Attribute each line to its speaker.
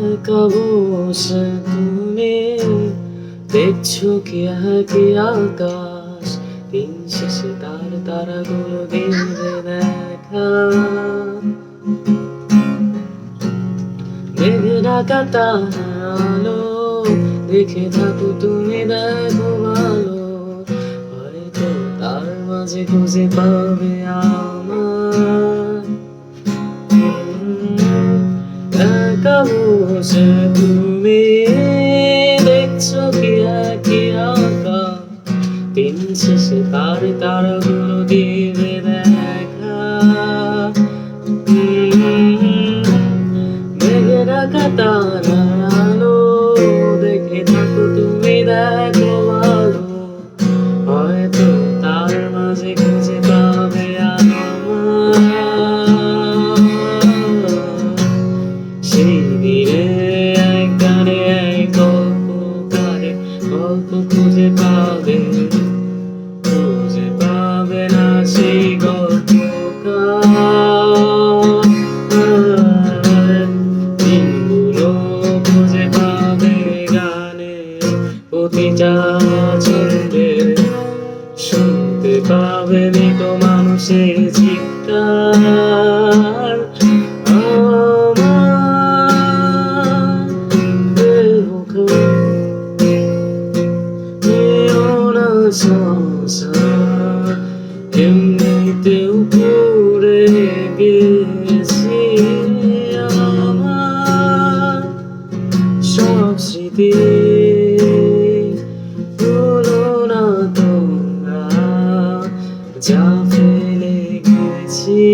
Speaker 1: একা বসে তুমি দেখছো কি একই আকাশ, দিন শেষে তার তারাগুলো দিবে দেখা। মেঘে ঢাকা তারার আলো দেখে থাকো তুমি, দেখো ভালো, হয়তো তার মাঝে খুঁজে পাবে আমার। একা বসে তুমি দেখছো কি একই আকাশ, দিন শেষে তার তারাগুলো দিবে দেখা। মেঘে ঢাকা তারার আলো দেখে থাকো তুমি, দেখো ভালো, হয়তো তার মাঝে খুঁজে পাবে আমার। সেই দিনে এক গানে এক গল্পকারে গল্প খুঁজে পাবে, খুঁজে পাবে না সেই গল্পকার। দিনগুলো খুঁজে পাবে গানে প্রতিটা ছন্দে, শুনতে পাবে মৃত মানুষের চিৎকার। আমার দেহকে নিও না সংসার, এমনিতেও পড়ে গেছি আমার সব স্মৃতি। ভুলো না তোমরা যা ফেলে গেছি।